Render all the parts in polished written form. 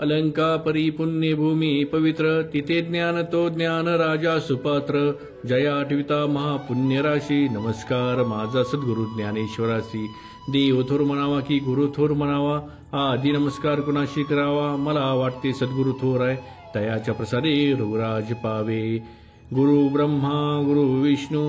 अलंकापरी पुण्यभूमी पवित्र तिथे ज्ञान तो ज्ञान राजा सुपात्र जया आठविता महापुण्यराशी नमस्कार माझा सद्गुरु ज्ञानेश्वरासी देव थोर म्हणावा की गुरु थोर म्हणावा आधी नमस्कार कुणाशी करावा मला वाटते सद्गुरु थोर आहे तयाच्या प्रसादे रघुराज पावे गुरु ब्रह्मा गुरु विष्णू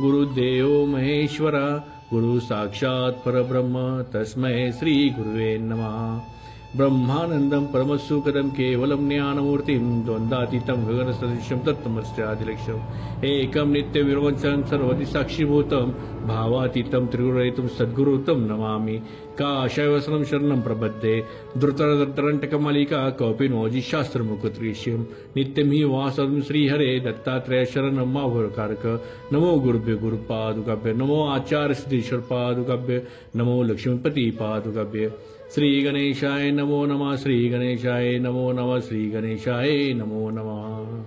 गुरुदेव महेश्वरा गुरु साक्षात परब्रह्म तस्मै श्री गुरुवे नमः ब्रह्मानंदं परमसुखदं केवलं ज्ञानमूर्तिं द्वन्द्वातीतं गगनसदृशं तत्तमस्यादिलक्ष्यम् एकं नित्यविरवंचं सर्वदिसाक्षिभूतं भावातीतं त्रिगुणरहितं सद्गुरुतं नमामि काशायवसनं शरणं प्रपद्ये धृतरदन्तरण्टकमालिका कौपिनोजिशास्त्रमुखत्रिष्यं नित्यं हि वासं श्रीहरे दत्तात्रेय शरणं माभुरकारक नमो गुरुभ्यो गुरुपादुकाभ्य नमो आचार्य सिद्धेश्वर पादुकाभ्य नमो लक्ष्मीपति पादुकाभ्य श्री गणेशाय नमो नमः श्री गणेशाय नमो नमः श्री गणेशाय नमो नमः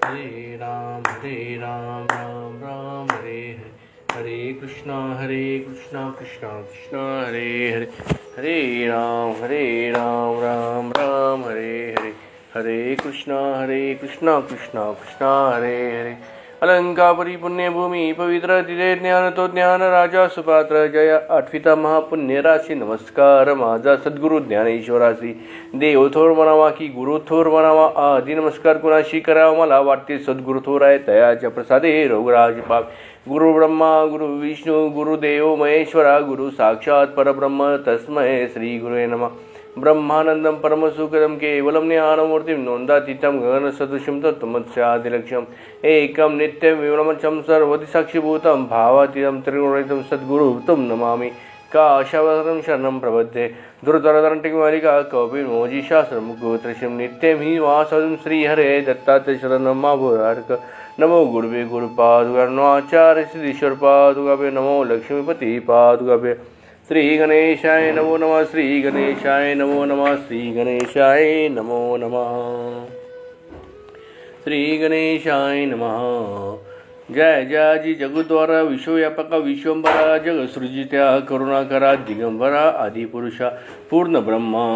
हरे राम राम राम हरे हरे हरे कृष्णा कृष्णा कृष्णा हरे हरे हरे राम राम राम हरे हरे हरे कृष्णा कृष्णा कृष्णा हरे हरे अलंकापुरी पुण्यभूमी पवित्र तिथे ज्ञान तो ज्ञान राजा सुपात्र जय आठविता महापुण्य राशी नमस्कार माझा सद्गुरु ज्ञानेश्वरासी देव थोर म्हणावा की गुरु थोर म्हणावा आधी नमस्कार कुणाशी करावा मला वाटते सद्गुरु थोर आहे तयाच्या प्रसादे रघुराज पाप गुरु ब्रह्मा गुरु विष्णू गुरुदेव महेश्वरा गुरु साक्षात परब्रह्म तस्मै श्री गुरुवे नमः ब्रह्मानंदं परमसुखदं केवलं ज्ञानमूर्तिं नोन्दातीतं गगनसदृशं तत्तमस्यादिलक्ष्यम् एकं नित्यं विमलमचं सर्वदिसाक्षिभूतं भावातीतं त्रिगुणरहितं सद्गुरुं नमामि काशावसनं शरणं प्रपद्ये धृतरदण्टकमालिका कौपिनोजिशास्त्रमुखत्रिशं नित्यं हि वासं श्रीहरे दत्तात्रेय शरणं माभुरार्क नमो गुरुवे गुरुपादुका नमो आचार्य सिद्धेश्वर पादुकाभ्य नमो लक्ष्मीपति पादुकाभ्य श्री गणेशाय नमो नमः श्री गणेशाय नमो नमः श्री गणेशाय नमो नमः श्री गणेशाय नमः जय जयाजी जगद्वारा विश्वव्यापका विश्वंभरा जगसृजित्या करुणाकरा दिगंबरा आदिपुरुषा पूर्ण ब्रह्मा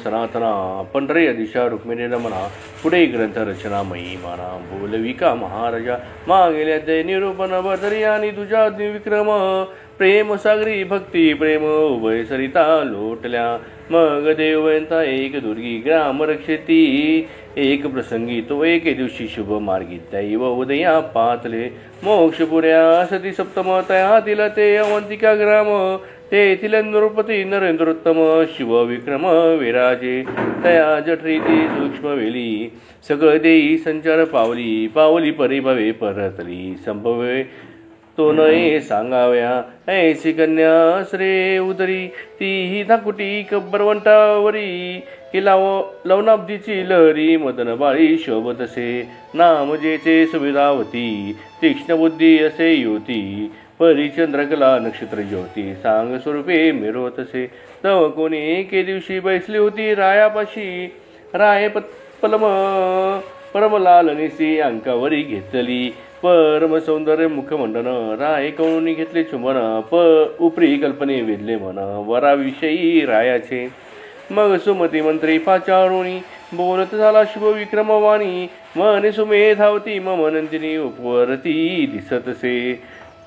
सनातना पंढरी दिशा रुक्मिणी रमणा पुढे ग्रंथ रचना महिमाना बोलविका महाराजा मागेल्या दय निरूपण बदरी आणि तुझा विक्रम प्रेम सागरी भक्ती प्रेम उभय सरिता लोटल्या मग देवयंता एक दुर्गी ग्राम रक्षेती एक प्रसंगी तो एक दिवशी शुभ मार्गी दैव उदया पातले मोक्षपुऱ्या सती सप्तम तया तिला ते अवंतिका ग्राम तेथील नृपती नरेंद्रोत्तम शिव विक्रम विराजे तया जठरीती सूक्ष्म वेली सगळ देई संचार पावली पावली परिभवे परतली संभवे तो नये सांगाव्या ऐसी कन्या श्रे उदरी तीही धाकुटी कब्बरवंटावरी ही लवनाब्दीची लहरी मदन बाळी शोभतसे नामजेचे सुविधावती तीक्ष्ण बुद्धी असे युती परिचंद्रकला नक्षत्र ज्योती सांग स्वरूपे मिरवतसे तव कोणी एके दिवशी बैसली होती रायापाशी राय पलम परमलालनिसी अंकावरी घेतली परम सौंदर्य मुखमंडन राय कवळून घेतले चुंबन उपरी कल्पने वेधले मन वराविषयी रायाचे मग सुमती मंत्री पाचारुणी बोलत झाला शुभ विक्रमवाणी मने सुमे धावती मम नंदिनी उपवरती दिसतसे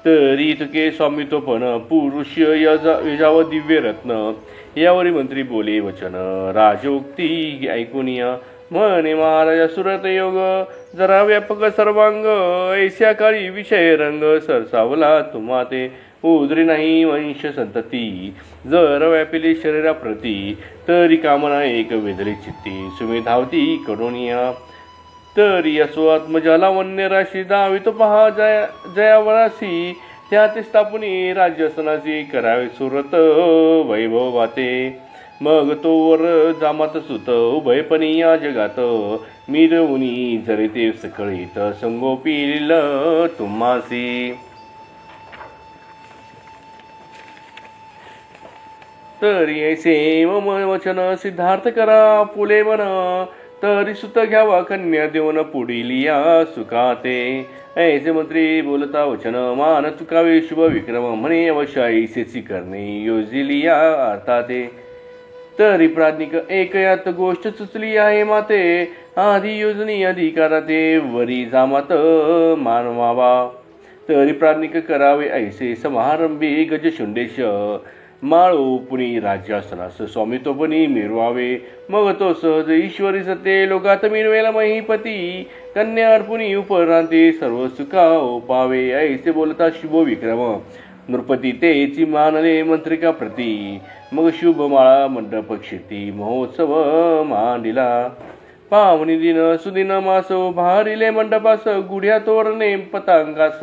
तरी तुके स्वामित्व पण पुरुष यजाव दिव्य रत्न यावरी मंत्री बोले वचन राजोक्ती ऐकुनिया म्हणे महाराजा सुरत योग जरा व्यापक सर्वांग ऐस्या काळी विषय रंग सरसावला तुम्हा ते उदरी नाही वंश संतती जर व्यापिली शरीराप्रती तरी कामना एक वेदली चित्ती सुमे धावती करुणिया तरी असो आत्मजाला वन्य राशी दावितो पहा जयावरासी त्या ते स्थापनी राज्यसनाची करावे सुरत वैभव वाते मग तोवर जामात सुत उभयपणी या जगात मिरवुनी जरी ते सकळीत संगोपील तुम्हासी तरी ऐसे मम वचन सिद्धार्थ करा पुले मन तरी सुत घ्यावा कन्या देऊन पुढीलिया सुखाते ऐसे मंत्री बोलता वचन मान चुकावे शुभ विक्रम म्हणे अवश्य ऐसेची करणे योजिलिया अर्थाते तरी प्राज्ञिक एक यात गोष्ट सुचली आहे माते, आधी योजनी अधिकाराते वरी जामात मानवावा. तरी प्राज्ञिक करावे ऐसे समारंभी गजशुंडेश, माळो पुणी राज्यासनास स्वामित्वपणी मिरवावे. मग तो सहज ईश्वरी सत्य लोकात मिळवेला महीपती, कन्या अर्पुणी उपरांती सर्व सुखा पावे. ऐसे बोलता शुभ विक्रम नृपती तेची मानले मंत्रिका प्रती, मग शुभ माळा मंडप क्षेती महोत्सव मांडिला. पावनी दिन सुदिन मासो भारिले मंडपास, गुढ्या तोरणे पतांगास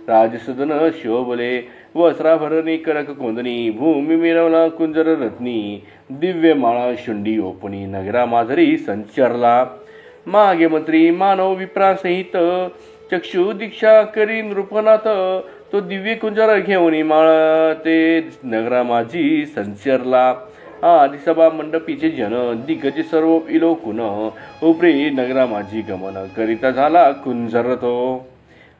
राजसदन शोभले. वस्त्राभरणी कडक कोंदणी भूमी मिरवला कुंजर रत्नी, दिव्य माळा शुंडी ओपणी नगरा माधरी संचरला. मागे मंत्री मानव विप्रासहित चक्षु दीक्षा करी नृपनाथ, तो दिव्य कुंजर घेऊन माळा ते नगरा माझी संचरला. आधी सभा मंडपीचे जन दिग्गज सर्व इलोकुन, उपरी नगरा माझी गमन करिता झाला कुंजर तो.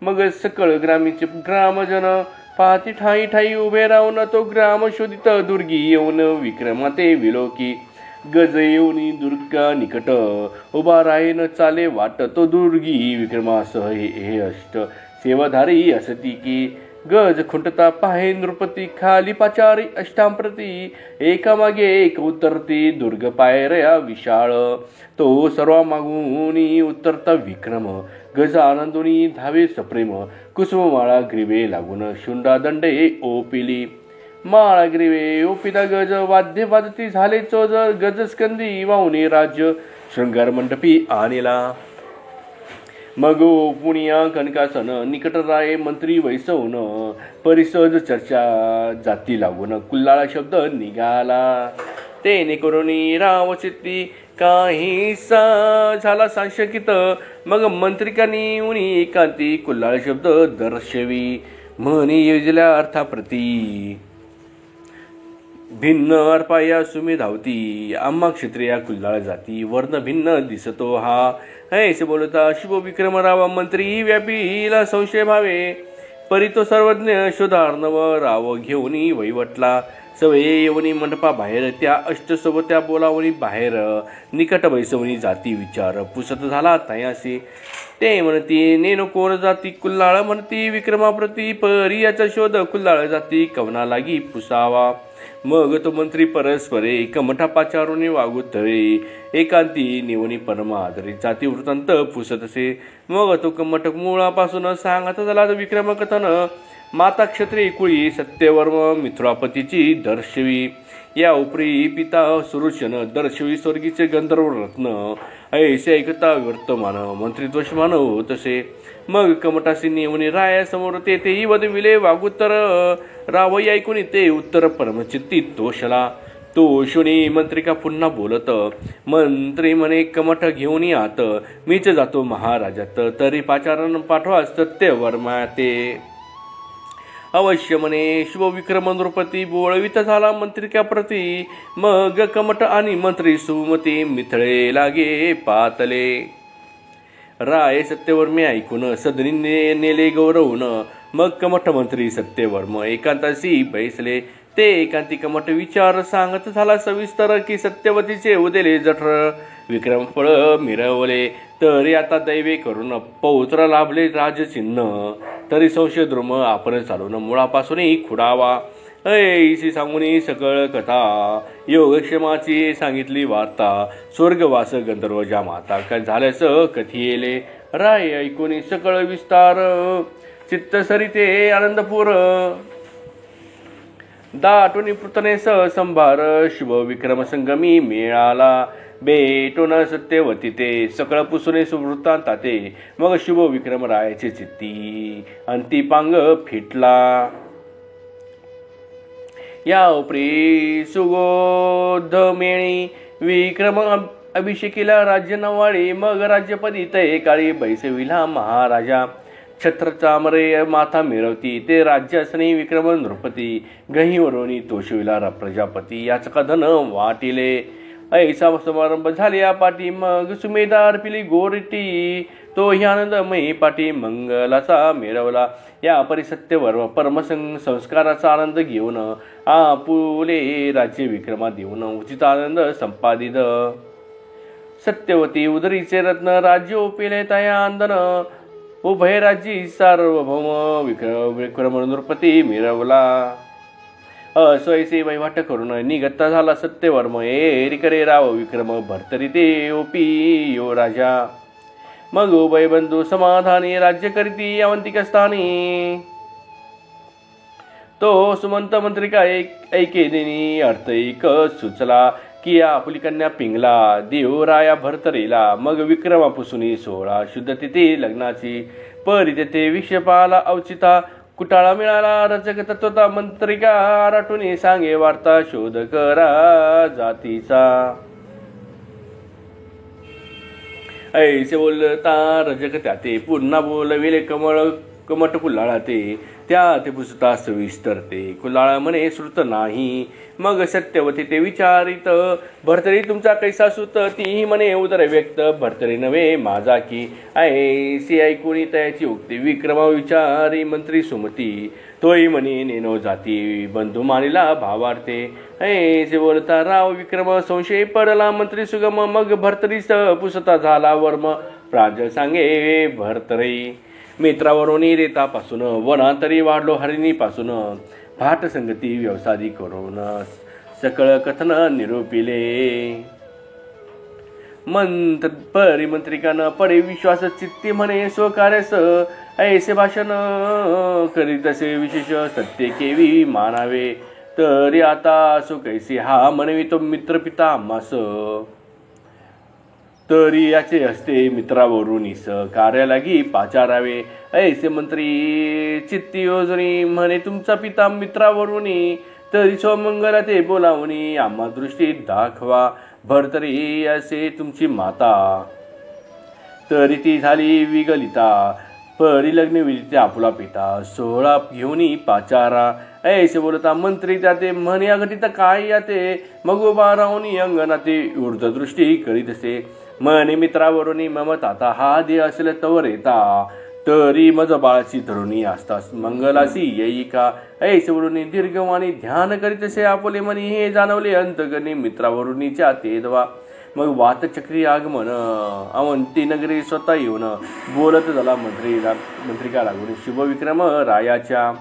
मग सकळ ग्रामीचे ग्रामजन पाती ठाई ठाई उभे राहून, तो ग्राम शोधित दुर्गी येऊन विक्रमाते विलोकी. गज येऊनी दुर्गा निकट उभा राहीन चाले वाट, तो दुर्गी विक्रमासह हे अष्ट सेवाधारी असती की. गज खुंटता पाहे नृपती खाली पाचारी अष्टांप्रती, एकामागे एक उतरती दुर्ग पायऱ्या विशाळ. तो सर्व मागूनी उतरता विक्रम, गज आनंदोनी धावे सप्रेम. कुसुममाळा ग्रीवे लागून शुंडा दंडे ओपिली. माळा ग्रीवे ओपिता गज वाद्य वाजती झाले चोज, गजस्कंदी वाहुनी राज्य शृंगार मंडपी आणिला. मग पुनिया कनकासन निकट राये मंत्री वैसवून, परिसद चर्चा जाती लागून कुल्लाळा शब्द निघाला. तेने करुणी राव चित्ती काही झाला सांशकित, मग मंत्रिकांनी उनी एकांती कुल्लाळ शब्द दर्शवी. म्हणी योजल्या अर्थाप्रती भिन्न अर्पाया सुमे धावती, आम्हा क्षत्रिया कुल्लाळ जाती वर्ण भिन्न दिसतो हा. ऐसे बोलता शुभ विक्रमराव मंत्री व्यापीला संशय भावे, परी तो सर्वज्ञ शोधार्णव राव घेऊनी वैवटला. सवये येऊनी मंडपा बाहेर त्या अष्टसोबत्या बोलावणी बाहेर, निकट बैसवणी जाती विचार पुसत झाला तयासी. ते म्हणती नेनो कोण जाती कुल्लाळ म्हणती विक्रमाप्रती, परी याचा शोध कुल्लाळ जाती कवना लागी पुसावा. मग तो मंत्री परस्परे कमठा पाचारुनी वागुतळे, एकांती निवणी परमादरी जाती वृत्तांत पुसतसे. मग तो कमठ मुळापासून सांगत झाला विक्रम कथन, माता क्षत्रिय कुळी सत्यवर्म मिथुरापतीची दर्शवी. या उपरी पिता सुरुशन दर्शवी स्वर्गीचे गंधर्व रत्न, ऐसे ऐकता वर्तमान मंत्री दोषमान होतसे. मग कमठासी नेवणी रायासमोर तेही वदविले वागुत्तर, रावई ऐकून ते उत्तर परमचित्ती तोषला. तोषुनी मंत्रिका पुन्हा बोलत, मंत्री म्हणे कमठ घेऊन आत, मीच जातो महाराजात, तरी पाचारण पाठवा सत्यवर्मा ते. अवश्य म्हणे शुभ विक्रम नृपती बोळवित झाला मंत्रिका प्रती, मग कमठ आणि मंत्री सुमती मिथळे लागे पातले. राय सत्यवर्मे ऐकून सदनी नेले गौरवून, मग कमठ मंत्री सत्यवर्म एकांतासी बैसले. ते एकांती कमठ विचार सांगत झाला सविस्तर, की सत्यवतीचे उदेले जठर विक्रम फळ मिरवले. तरी आता दैवे करून पौत्र लाभले राजचिन्ह, तरी संशय द्रुम आपण चालून मुळापासूनही खुडावा. ऐशी सांगून सकळ कथा योगक्षेमाची सांगितली वार्ता, स्वर्गवास गंधर्वजा माता काय झाल्यास कथियेले. राय ऐकून सकळ विस्तार चित्त सरिते आनंदपूर, दाटून पृतनेस संभार शुभ विक्रम संगमी मिळाला. भेटून सत्यवती ते सकळ पुसुने सुवृत्तांताते, मग शुभ विक्रम रायाचे चित्ती अंतिपांग फिटला. या उपरी सुगोध मेळी विक्रम अभिषेकीला राज्य नवाळी, मग राज्यपदी तय काळी बैसविला महाराजा. छत्र चामरे माथा मिरवती ते राज्य असणे विक्रम नृपती, गहीवरोनी तोषविला प्रजापती याच कथन वाटिले. ऐसा समारंभ झाल्या पाठी मग सुमेधार पिली गोरटी तो आनंदमयी पाठी मंगलाचा मिरवला. या परिसत्यवर संस्काराचा आनंद घेऊन आपुले राज्य विक्रमा देऊन उचित आनंद संपादित. सत्यवती उदरीचे रत्न राज्य ओपिले तया आंदन उभय राज्यी सार्वभौम विक्रम नृपती मिरवला. असोयसे वैवाट करून निगत्ता झाला सत्यवर्म एरी करे राव विक्रम भरतरी ते ओपी यो राजा. मग उभय बंधू समाधानी राज्य करीती अवंतिक स्थानी. तो सुमंत मंत्रिका ऐके देनी अर्थ एक सुचला की आपुली कन्या पिंगला देवराया भरतरीला. मग विक्रमा पुसुनी सोळा शुद्ध तिथे लग्नाची परी तेथे विषपाला औचिता कुटाळा मिळाला रचक तत्वता मंत्रिका आराटून सांगे वार्ता शोध करा जातीचा. ऐसे बोलता रजक त्याते पुन्हा बोलविले कमट कुल्हाळा ते त्या ते पुसता सविस्तर कुल्हाळा म्हणे श्रुत नाही. मग सत्यवती ते विचारित भरतरी तुमचा कैसा सुत ती म्हणे उदर व्यक्त भरतरी नव्हे माझा की. ऐसी ऐकून तयाची उक्ती विक्रमा विचारी मंत्री सुमती तोही म्हणे नेनो जाती बंधू मानिला भावार्थे. ऐसे बोलता राव विक्रम संशय पडला मंत्री सुगम मग भरतरी पुसता झाला वर्म प्रांजळ सांगे भरतरी. मित्रावरून रेतापासून वनांतरी वाढलो हरिणीपासून भाट संगती व्यवसादी करून सकळ कथन निरूपिले. परिमंत्रिकानं पडे विश्वास चित्ती म्हणे स्वकार्यस ऐसे भाषण करीत असे विशेष सत्य केवी मानावे. तरी आता असो कैसे हा म्हणवी तो मित्र पिता आम्हास. तरी याचे हस्ते मित्रावरूनच कार्य लागी पाचारावे. ऐसे मंत्री चित्ती योजनी म्हणे तुमचा पिता मित्रावरूनी तरी स्वमंगला ते बोलावणी आम्हा दृष्टीत दाखवा. भरतरी असे तुमची माता तरी ती झाली विगलिता परी लग्न विजिते आपुला पिता सोहळा घेऊनी पाचारा. ऐसे बोलता मंत्री त्याते म्हणे अघटित काय याते मग उभा राहुनी अंगणा ते ऊर्ध्वदृष्टी करीत असे. म्हणे मित्रावरून मम ताता हा दे असेल तवर येता तरी मज बाळाची धरुणी असतास मंगलासी येई का. ऐसे बोलून दीर्घवाणी ध्यान करीत असे आपुले मनी हे जाणवले अंतगणी मित्रावरूनच्या तेदवा. मग वातचक्री आगमन अवंती नगरी स्वतः येऊन बोलत झाला मंत्रिका लागून शुभविक्रम रायाच्या.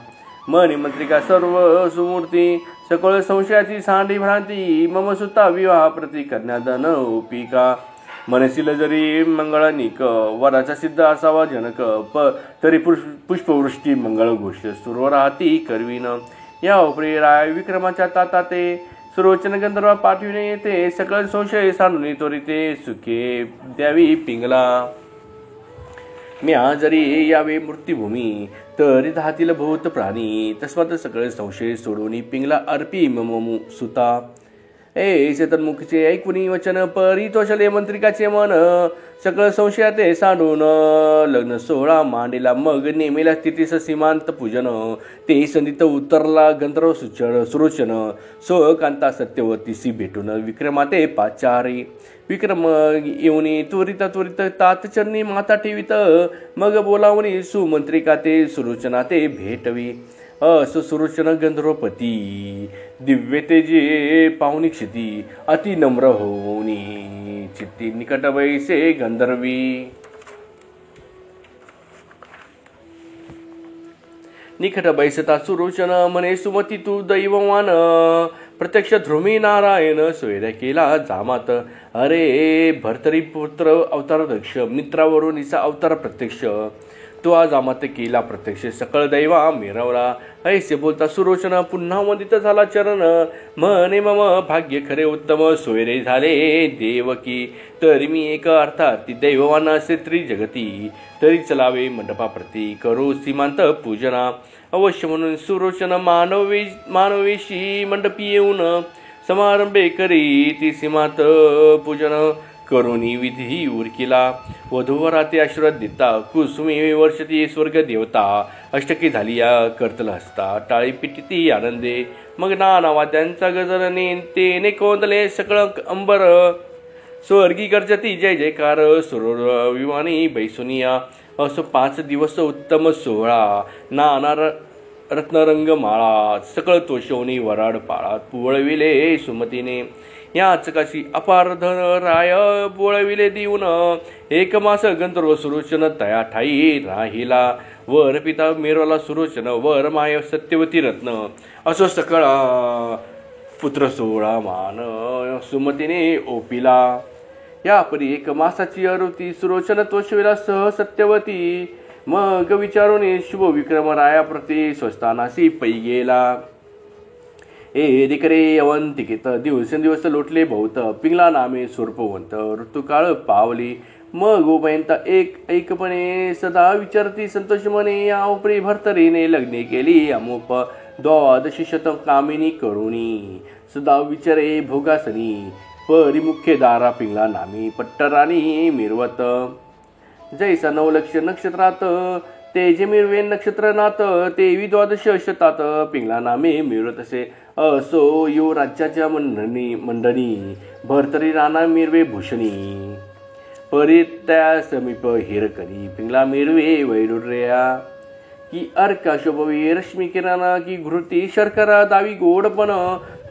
मनी मंत्रिका सर्व सुमूर्ती सकळ संशयाची सांडी भ्रांती मम सुता विवाह प्रति कन्यादान ओपिका. मनसील जरी मंगळानिक वराचा सिद्ध असावा जनक तरी पुष्पवृष्टी मंगळ घोष सुरू राहती करवीन. या उपरी राय विक्रमाच्या ताता ते सुरोचन गंधर्वा पाठविणे येते सकळ संशय सांडून त्वरिते सुखे द्यावी पिंगला. म्या जरी यावे मृत्यूभूमी तरी धातील भूत प्राणी तस्मात सकळ संशय सोडून पिंगला अर्पी मम सुता. ऐसे तन्मुखचे ऐकुनी वचन परी तोषले मंत्रिकाचे मन सकळ संशयाते सांडून लग्न सोहळा मांडीला. मग नेमेला स्थितीस सीमांत पूजन ते संधित उतरला गंधर्व सुरोचन कांता सत्यवतीसी भेटून विक्रमाते पाचारी. विक्रम येऊनी त्वरित तातचरणी माता ठेवित मग बोलावणी सुमंत्रिका ते सुरोचना ते भेटवी. सुरोचन गंधर्वपती दिव्य तेजे पाहुणी क्षिती अति नम्र होऊनी चित्ती निकट वैसे गंधर्वी. निकट बैसता सुरोचन म्हणे सुमती तू दैववान प्रत्यक्ष ध्रुमी नारायण सोयऱ्या केला जामात. अरे भरतरी पुत्र अवतार दक्ष मित्रावरून हिचा अवतार प्रत्यक्ष तो आज आमात केला प्रत्यक्ष सकळ दैवा मिरवला. ऐसे बोलता सुरोचना पुन्हा वंदित झाला चरण म्हणे मम भाग्य खरे उत्तम सोयरे झाले देवकी. तरी मी एक अर्थात ती दैववान असे त्रिजगती तरी चलावे मंडपाप्रती करू सीमांत पूजना. अवश्य म्हणून सुरोचन मानवेशी मंडपी येऊन समारंभे करी ती सीमांत पूजन. करुणी विधी उरकिला. वधूवराते आशीर्वाद देता कुसुमे वर्षती स्वर्ग देवता. अष्टकी झाली या कर्तल हसता टाळी पिटिती आनंदे. मग नाना वाद्यांचा गजरने तेने कोंदले सकळ अंबर. स्वर्गी गर्जती जय जयकार सुर विमानी बैसुनिया. असो 5 दिवस उत्तम सोहळा नाना रत्नरंग माळा. सकळ तोषवणी वराड पाळात पुळविले सुमतीने. याच काशी अपार धन राय पोळविले देऊन. 1 मास गंधर्व सुरोचन तया ठाई राहिला. वर पिता मिरवला सुरोचन वर माय सत्यवती रत्न. असो सकळ पुत्र सोळा मान सुमतीने ओपिला. यापरी 1 मासाची अरुती सुरोचन तोषविला सह सत्यवती. मग विचारून शुभ विक्रम राया प्रती स्वस्थानासी पै गेला. दिकरे अवंतिकेत दिवसेंदिवस लोटले बहुत. पिंगला नामे स्वरूपवंत ऋतुकाळ पावली. मग उभयंता ऐकपणे सदा विचारती संतोष मने. या उपरी भर्तरीने लग्ने केली अमुप 12 शतक कामिनी करुणी. सदा विचारे भोगासनी परी मुख्य दारा पिंगला नामी पट्टराणी मिरवत. जैसा 9 लक्ष नक्षत्रात तेजे मिरवे नक्षत्रनाथ. 23 12 शतात पिंगला नामे मिरवत असे. असो यो राज्याच्या मंडणी भरतरी राणा मिरवे भूषणी. परी त्या समीप हिरकरी पिंगला मिरवे वैडुर्या. की अर्का शोभवी रश्मी किरणा की घृती शर्करा दावी गोडपण.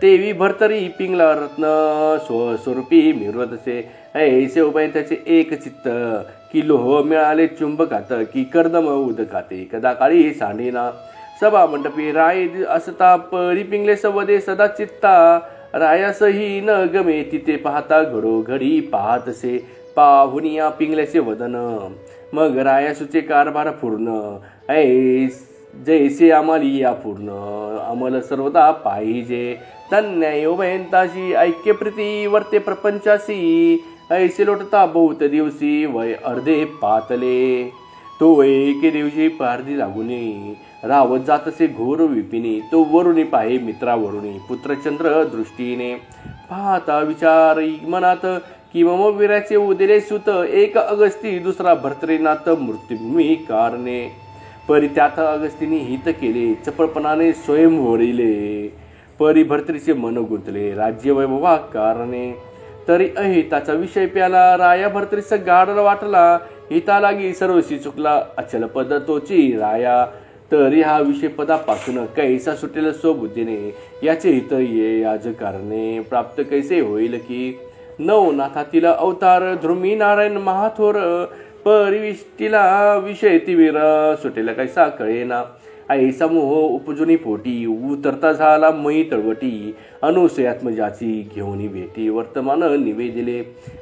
तेवी भरतरी पिंगला रत्न स्वस्वरूपी मिरवत असे. ऐसे उभय त्याचे एक चित्त की लोह मिळाले चुंबकात की कर्दम उदकाते कदा काळी सांडेना. सभा मंडपी राय असता परी पिंगले सवदे सदा चित्ता. रायासही न गमे तिथे पाहता घडोघडी पाहतसे. पाहुनिया पिंगल्याचे वदन मग रायासुचे कारभार पूर्ण. जैसे आम्हाली या पूर्ण अमल सर्वदा पाहिजे. धन्य उभयंताशी ऐक्य प्रीती वर्ते प्रपंचासी. ऐसे लोटता बहुत दिवसी वय अर्धे पातले. तो एके दिवशी पारधी लागुनी रावत जातसे घोर विपिनी. तो वरुणी पाहे मित्रावरुणी पुत्रचंद्र दृष्टीने. पाहता विचार मनात की मम वीराचे उदिले सुत. 1 अगस्ती दुसरा भर्तरीनाथ मृत्युभूमी कारणे. परी त्यात अगस्तीने हित केले चपळपणाने स्वयं वरिले. परी भर्तरीचे मन गुंतले राज्य वैभवा कारणे. तरी अहिताचा विषय प्याला राया भर्तरीस गाढ वाटला. हिता लागी सर्वशी चुकला अचल पद तोची राया. तरी हा विषय पदापासून कैसा सुटेल स्वबुद्धीने. याचे हित ये याज कारणे प्राप्त कैसे होईल की. नवनाथातील अवतार ध्रुमी नारायण महाथोर. परिविष्टीला विषय तिवीर सुटेल कैसा कळेना. ऐसा मोह उपजुनी पोटी उतरता झाला मयी तळवटी. अनुसयात्मजाची घेऊनी भेटी वर्तमान निवेदिले.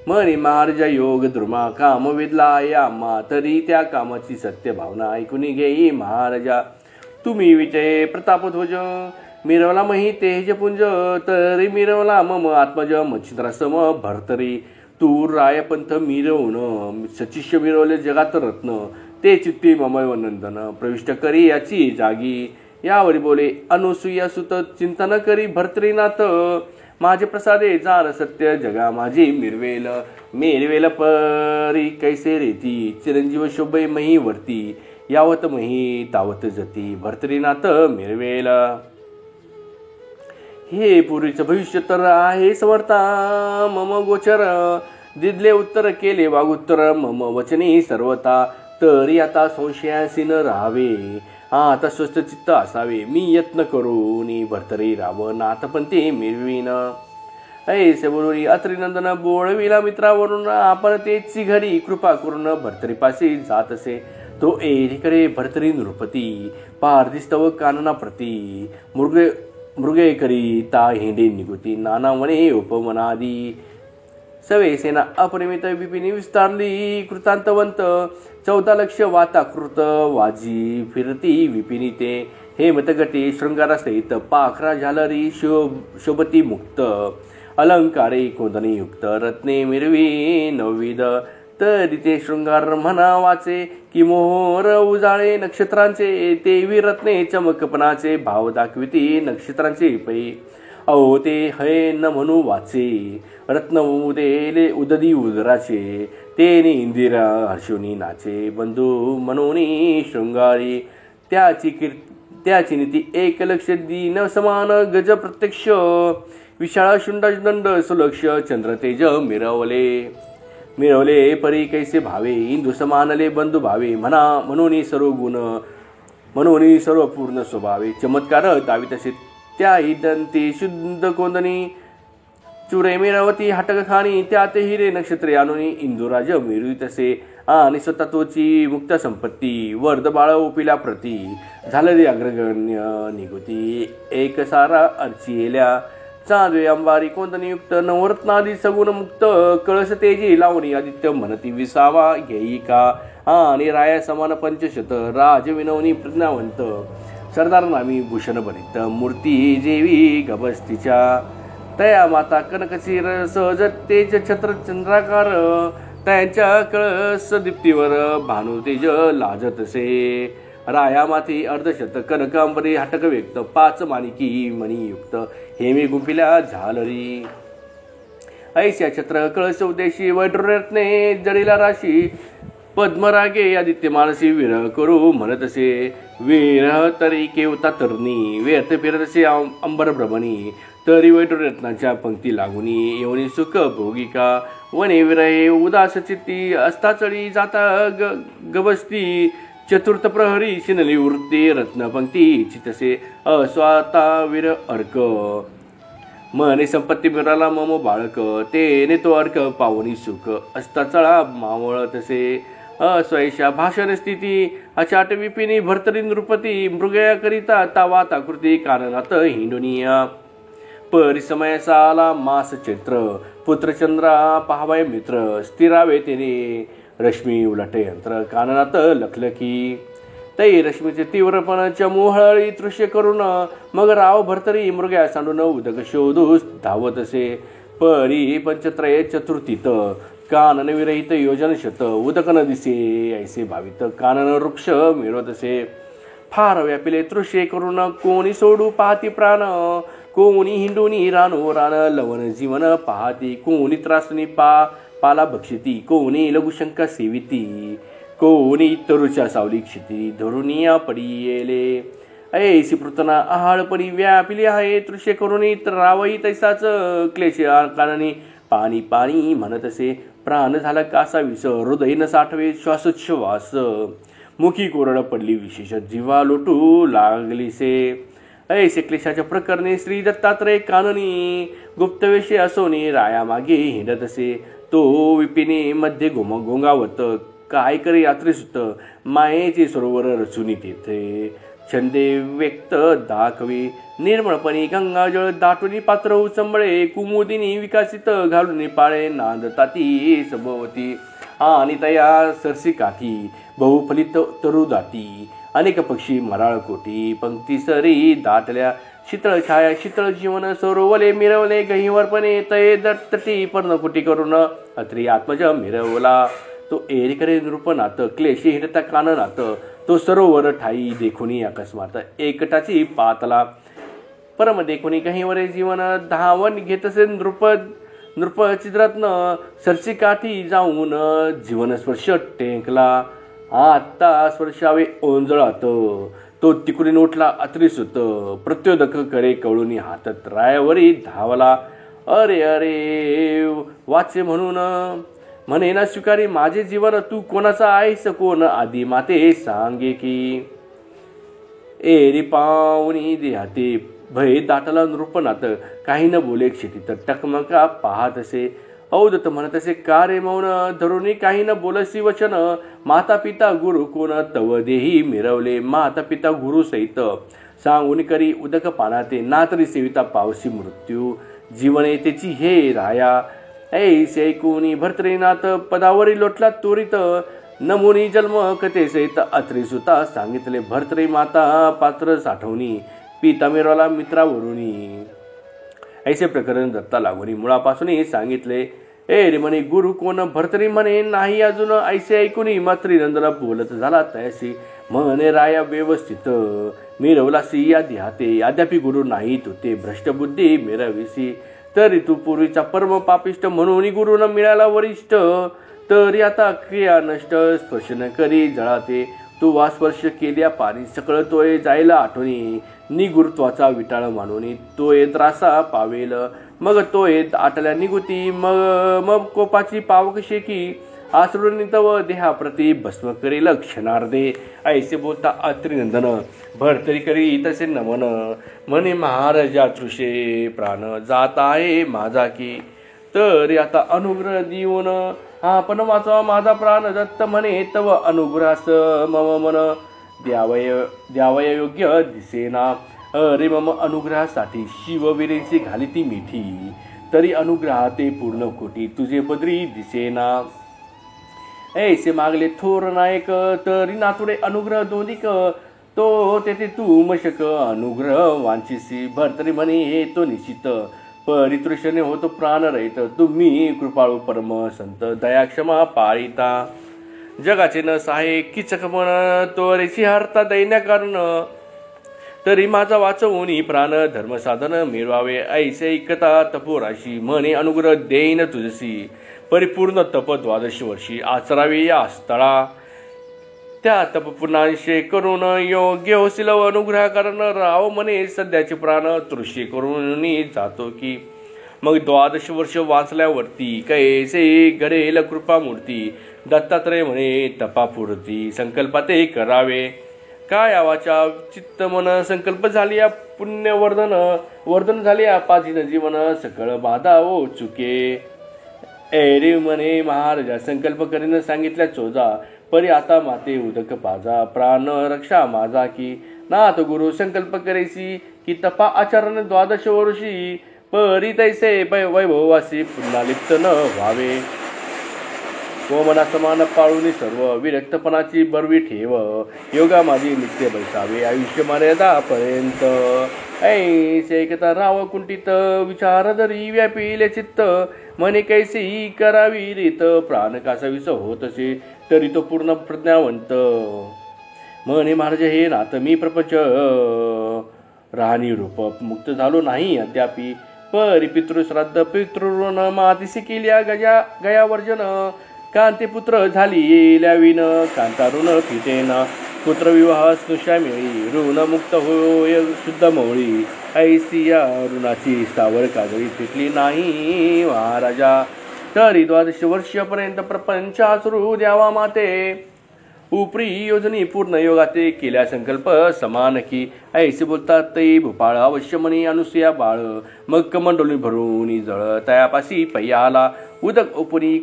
मनी महाराजा योग द्रुमा काम वेदला यामा. तरी त्या कामाची सत्य भावना ऐकून घेई महाराजा. तुम्ही विजय प्रतापध्वज मिरवला मही तेजपुंज. तरी मिरवला मम आत्मज मच्छिंद्रासम भरतरी. तूर रायपंथ मिरवून सचिष्य मिरवले जगात रत्न. ते चित्ती ममय नंदन प्रविष्ट करी याची जागी. यावरी बोले अनुसूया सुत चिंतन करी भर्तरीनाथ. माझे प्रसादे जाण सत्य जगा माझी मिरवेल परी कैसे रेती. चिरंजीव शोभे मही वर्ती यावत मही तावत जती. भर्तरीनाथ मिरवेल. हे पूर्वीचं भविष्य तर आहे समर्था मम गोचर. दिदले उत्तर केले वागुत्तर मम वचनी सर्वता. तरी आता संशयासी न राहावे आता स्वस्थ चित्त असावे. मी यत्न करून भर्तरी राव नाथपंथी मिरवीन. ऐसे बोलून अत्रिनंदन बोळविला मित्रावरून. आपण तेची घडी कृपा करून भर्तरीपाशी जात असे. तो एकीकडे भर्तरी नृपती पारदिस्तव कानना प्रती. मृगे करी ता हिंडे निगुती नाना वने उपवनादी. सवे सेना अपरिमित विपिनी विस्तारली कृतांतवंत. 14 लक्ष वाता कृत वाजी फिरती विपिनी ते. हेमतगटी शृंगारासहित पाखरा झालरी शोभती मुक्त. अलंकारे कोंदणी युक्त रत्ने मिरवी नवविध. तरी ते शृंगार म्हणा वाचे की मोहर उजाळे नक्षत्रांचे. तेवी रत्ने चमकपणाचे भाव दाखविती नक्षत्रांचे पै. अहो ते हय न म्हणू वाचे, रत्न उदेले उददी उदराचे, तेने इंदिरा हर्षोनी नाचे, बंधू मनोनी शृंगारी, त्याची नीती एक लक्ष दीन समान गज प्रत्यक्ष, विशाळ शुंड दंड सुलक्ष, चंद्र तेज मिरवले परी कैसे भावे, इंदू समानले बंधू भावे, म्हणून सर्व गुण, म्हणून सर्व पूर्ण स्वभावे, चमत्कार दावी तसे त्याही दंती शुद्ध कोंदणी, चुरे मेरावती हटक खाणी, त्यात हिरे नक्षत्रे आणूनी, इंदुराज मिरवी तसे, आणि स्वतःची मुक्त संपत्ती, वर्ध बाळ ओपिला प्रती, झालेली अग्रगण्य निगुती, एक सारा अर्चियेल्या, चांदवे अंबारी कोंदणीयुक्त, नवरत्नादी सगुण मुक्त, कळस तेजी लावणी आदित्य म्हणती विसावा घेई का, आणि राया समान पंचशत, राज विनवनी प्रज्ञावंत, सरदार नामी भूषण बनित, मूर्ती जेवी गभस्तीच्या, तया माता कनकशिर सहज तेज छत्र चंद्राकार, त्यांच्या कळस दीप्तीवर भानु तेज लाजतसे, राया माती अर्धशत कनकांबरी हटक व्यक्त, 5 माणिकी मणियुक्त, हेमी गुंफिल्या झालरी, ऐश्या छत्र कळस उदेशी, वैडूर्यरत्ने जडिला राशी, पद्मरागे आदित्य मानसी विरह करू म्हणतसे, विरह तरी केवता तरणी, व्यर्थ फिरतसे अंबर भ्रमणी, तरी वैडूर्यरत्नाच्या पंक्ती लागुनी, येऊनी सुख भोगिका, वने विरहे उदास चित्ती, अस्ताचळी जाता गबस्ती, चतुर्थ प्रहरी शिनली वृत्ती, रत्नपंक्ती चितसे अस्वाता विर अर्क, मने संपत्ती मिळाला मम बाळक, तेने तो अर्क पावनी सुख, अस्ताचळा मावळ तसे, अस्वैशा भाषण स्थिती, अचाट विपिनी भर्तरी नृपती, मृगया करिता तावा ताकृती, काननात हिंडुनिया, परिसमय साला मास चैत्र, पुत्रचंद्रा पाहावय मित्र, स्थिरावे तेने रश्मी उलटे यंत्र, काननात लखलखी, तै रश्मीचे तीव्रपण चमोहळी तृष्य करून, मग राव भरतरी मृग्या सांडून उदक शोधूस धावतसे, परी पंचत्रय चतुर्थीत, कानन विरहित योजन शत, उदक न दिसे ऐसे भावित, कानन वृक्ष मिळवतसे, फार व्यापिले तृष्ये करून, कोणी सोडू पाहती प्राण, कोणी हिंडूनी रानो रान, लवन जीवन पाहती, कोणी त्रासनी पाला भक्षिती, कोणी लघुशंका सेविती, कोणी तरुच्या सावली क्षिती, धरुनिया पडियेले, ऐसी पृतना आहाळपणी व्यापिली आहे, तृष्य करुणी रावई तैसाच, क्लेश काननी पाणी पाणी म्हणतसे, प्राण झाला कासा विस, हृदय न साठवे श्वासोच्छ्वास, मुखी कोरड पडली विशेष, जीवा लोटू लागलीसे, ऐसे क्लेशाच्या प्रकरणे श्री दत्तात्रय काननी, गुप्तवेशे असोनी राया मागे हिंडतसे, तो विपिने मध्ये गोंगावत, काय करे यात्रे सुत, मायेचे सरोवर रचुनी तेथे, छंदे व्यक्त दाखवे, निर्मळपणी गंगाजळ दाटुनी पात्र उचंबळे, कुमुदिनी विकासित घालून पाळे, नांदताती सभवती, आणि तया सरसी काठी, बहुफलित तरुदाटी, अनेक पक्षी मराळ कोटी, पंक्ती सरी दाटल्या, शीतळ छाया शीतळ जीवन, सरोवले मिरवले गहिवरपणे, तये दत्तटी पर्णकुटी करून, अत्री आत्मज मिरवला, तो एरिकरे नृपनाथ, क्लेशी हिंडता काननात, तो सरोवर ठाई देखुनी अकस्मात, एकटाची पातला, परम देखुनी गहिवरे जीवन, धावन घेतसे नृप चिद्रत्न, सरसी काठी जाऊन जीवन स्पर्श टेकला, आता स्पर्शावे ओंजळात, तो तिकडून उठला अत्रिसुत, प्रत्योदक करे कवळूनी हातात, रायावरी धावला, अरे अरे वाचे म्हणून, म्हणे ना स्वीकारी माझे जीवन, तू कोणाचा आहेस कोण, आधी माते सांगे की, एरी पावनी देहाते भय दाटला नृपनाथ, काही न बोले क्षितीत, टकमका पाहतसे, औदत म्हणतसे का रे मौन, धरुणी काही न बोलसी वचन, माता पिता गुरु कोण, तव देही मिरवले, माता पिता गुरु सहित, सांगून करी उदक पानाते, ना तरी सेविता पावसी मृत्यू, जीवन येतेची हे राया, ऐसे ऐकूनी भर्तरीनाथ, पदावरी लोटला त्वरित, नमुनी जन्म कथे सहित, अत्रिसुता सांगितले, भर्तरी माता पात्र साठवणी, पिता मिरवला मित्रावरुनी, ऐसे प्रकरण दत्ता लागुनी, मुळापासून सांगितले, ए रे म्हणे गुरु कोण, भर्तरी म्हणे नाही अजून, ऐसे ऐकूनी मात्री नंदन बोलत झाला तयाशी, म्हणे राया व्यवस्थित, मिरवलासी या देहाते अद्यापी गुरु नाही तुते भ्रष्टबुद्धी मिरविसी तरी तू पूर्वीचा परम पापिष्ट म्हणून गुरु न मिळाला वरिष्ठ तरी आता क्रिया नष्ट स्पर्शन करी जळाते तू वास्पर्श केल्या पाणी सकळ तोय जायला आठवणी निगुरुत्वाचा विटाळ मानून तो येत रासा पावेल मग तो येत आटल्या निगुती मग कोपाची पावक शेकी आसरुणी तव देहाप्रती भस्म करेल क्षणार्धे ऐसे बोलता अत्रिनंदन भरतरी करी तसे नमन म्हणे महाराजा तृषे प्राण जात आहे माझा की तरी आता अनुग्रह देऊन हा पण वाचवा माझा प्राण दत्त म्हणे तव अनुग्रहास मम मन द्यावय योग्य दिसेना अरे मम अनुग्रहासाठी शिववीरेची घाली ती मिठी तरी अनुग्रहाते पूर्ण कोटी तुझे बद्री दिसेना ऐसे मागले थोर नायक तरी नातुडे अनुग्रह दोनिक तो तेथे तू मशक अनुग्रह वांछिसी भरतरी म्हणे हे तो निश्चित परितृषणे होतो प्राण रहित तुम्ही कृपाळू परम संत दया क्षमा पाळिता जगाचे न सहाय किचक मन तोरेची हरता दैन्या कारण तरी माझा वाचवून प्राण धर्मसाधन मिळवावे ऐसे ऐकता तपोराशी म्हणे अनुग्रह देईन तुझसी परिपूर्ण तप 12 वर्षी आचरावे या स्थळा त्या तपपूर्णांशे करून योग्य होशील अनुग्रह कारण राव म्हणे सध्याचे प्राण तृषे करून जातो की मग 12 वर्ष वाचल्यावरती कैसे घडेल कृपामूर्ती दत्तात्रय म्हणे तपापुरती संकल्पाते करावे काय आवाच्या चित्त मन संकल्प झाली या वर्धन झाली पाजीन जीवन सकळ बाधा ओ चुके एरे म्हणे महाराजा संकल्प करीन सांगितल्या चोजा परी आता माते उदक पाजा प्राण रक्षा माझा की नाथ गुरु संकल्प करेसी की तपा आचरण 12 वर्षी परी तैसे वैभवासी पुन्हा लिप्त न व्हावे मना समान पाळून सर्व विरक्तपणाची बरवी ठेव योगा माझी नित्य बैसावे आयुष्य मर्यादापर्यंत ऐसे ऐकता राव कुंठित विचार धरी व्यापिले चित्त मने कैसी करावी रीत प्राण कासावीस होतसे तरी तो पूर्ण प्रज्ञावंत म्हणे महाराज हे नाथ मी प्रपंच राहणी रूप मुक्त झालो नाही अद्यापी परी पितृश्राद्ध पितृऋण मातिसी केल्या गया वर्जन कांती पुत्र झाली लावीन कांता ऋण फिटेन पुत्र विवाह स्नुषा मिळी ऋण मुक्त होय शुद्ध मौळी ऐसी या ऋणाची स्थावर काजळी फिटली नाही महाराजा तरी 12 वर्षापर्यंत प्रपंच आसरू द्यावा माते उपरी योजनी पूर्ण योगाते केल्या संकल्प समान की ऐसे बोलतात ते भूपाळ अवश्य म्हणे अनुसया बाळ मग कमंडोली भरून जळ तयापाशी पय्याला उदक उपरी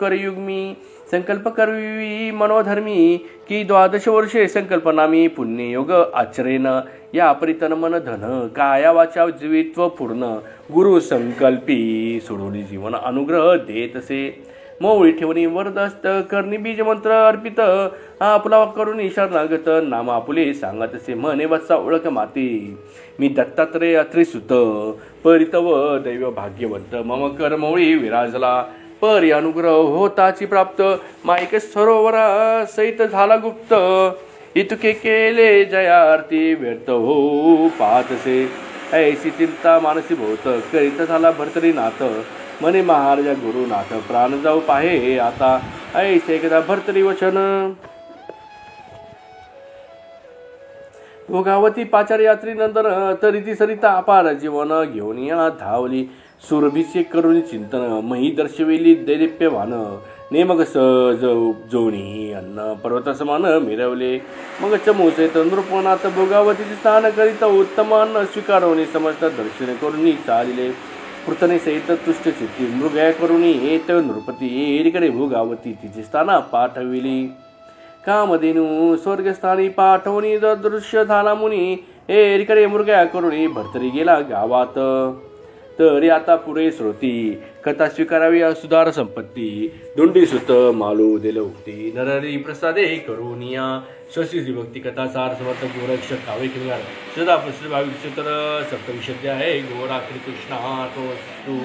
करयुग्मी संकल्प करवी मनोधर्मी की 12 वर्षे संकल्पनामी पुण्ययोग आचरेन या परितन मन धन काया वाचा जीवित्व पूर्ण गुरु संकल्पी सोडोनी जीवन अनुग्रह देतसे मोवळी ठेवणी वरदस्त करणी बीज मंत्र अर्पित आपला करून शरणागत नाम आपुले सांगत असे म्हणे वत्सा ओळख माते मी दत्तात्रय अत्रिसुत परितव दैव भाग्यवंत मम करमोळी विराजला परी अनुग्रह होताची प्राप्त माईक सरोवरा सहित झाला गुप्त इतके केले जयार्थी व्यर्थ हो पाहतसे ऐशी चिंता मानसी भोवत करीत झाला भरतरी नाथ म्हणे महाराजा गुरुनाथ प्राण जाऊ पाहे आता ऐसे एकदा भरतरी वचन भोगावती पाचार यात्री नंतर तरी ती सरिता अपार जीवन घेऊन या धावली सुरभीचे करून चिंतन मही दर्शविली दैदिप्यवान नेमक सहज उपजोनी अन्न पर्वत समान मिरवले मग चमूचे तंद्रुपणात भोगावतीचे स्नान करीत उत्तम अन्न स्वीकारवणे समस्त दर्शन करून चालिले पृतने सहित तुष्ट चित्ती मृगया करुणी येत नृपती एरीकडे भोगावती तिची स्थाना पाठविली कामधेनू स्वर्गस्थानी पाठवणी दृश्य झाला मुनी एरीकडे मृगया करुणी भरतरी गेला गावात तरी आता पुरे श्रोती कथा स्वीकारावी सुधार संपत्ती दुंडी सुत मालू दिल उक्ती नरहरी प्रसादे करुनिया शशी विभक्ती कथा सार समर्थ गोरक्षक कावे किंगार सदा प्रसिद्ध भावी चित्र सप्तविशद्य आहे गोरा कृष्णा तोस्तु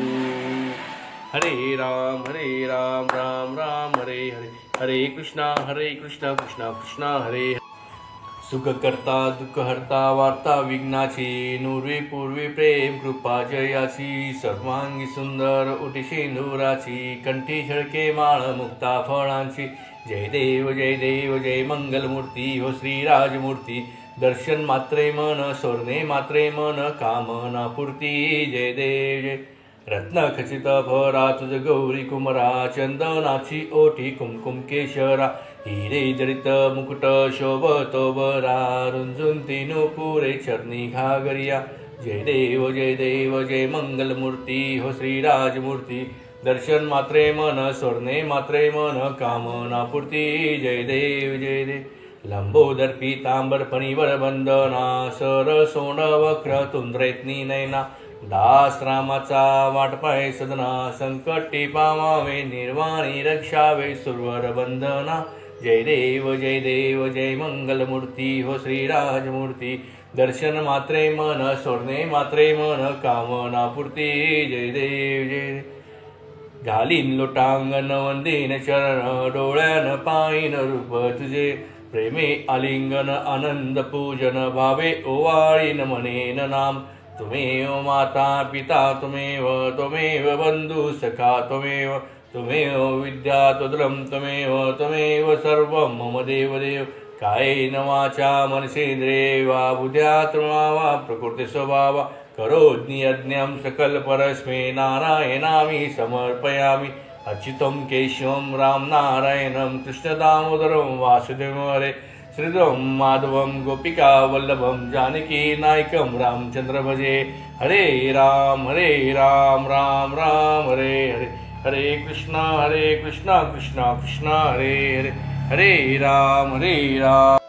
हरे राम राम राम हरे हरे हरे कृष्णा कृष्णा कृष्णा हरे सुख करता दुःख हरता वार्ता विघ्नाची नुर्वी पूर्वी प्रेम कृपा जयाची सर्वांगी सुंदर ओटी शेंदुराची कंठी झळके माळ मुक्ता फळांची जय देव जय मंगलमूर्ती हो श्रीराजमूर्ती दर्शन मात्रे मन सोरणे मात्रे मन कामना पूर्ती जय देव जय रत्न खचित भरा तुझ गौरी कुमरा चंदनाची ओठी कुमकुम केशरा हिरे जडित मुकुट शोभतो बरा रुंजून तीनु पुरे चरणी घागरिया जय देव जय मंगलमूर्ती हो श्रीराजमूर्ती दर्शन मात्रे मन सोरणे मात्रे मन कामना पूर्ती जय देव लंबोदर पीतांबर फणीवर बंदना सर सोंड वक्र तुंद्रेत्नी नैना दास रामाचा वाटपाय सदना संकटी पावावे निर्वाणी रक्षावे सुरवर बंधना जय देव जय मंगलमूर्ती हो श्रीराजमूर्ती दर्शन मात्रे मन सोडणे मात्रे मन कामना पूर्ती जय देव घालीन लोटांगण वंदीन चरण डोळ्यान पाईन रूप तुझे प्रेमे आलिंगन आनंद पूजन भावे ओवाळीन मनेन नाम तुमेव माता पिता तुमेव बंधु सखा तुमेव विद्या तुद्रम तुमेव सर्वं मम देव कायेन वाचा मनसेंद्रिये वा बुद्ध्यात्मा वा प्रकृती स्वभावा करोज्ञि यज्ञं सकल परस्मै नारायणामि समर्पयामि अच्युतं केशवं राम नारायणं कृष्ण दामोदरं वासुदेवं हरे श्रीधरं माधवं गोपिका वल्लभं जानकी नायकं रामचंद्र भजे हरे राम राम राम हरे हरे हरे कृष्णा कृष्णा कृष्णा हरे हरे हरे राम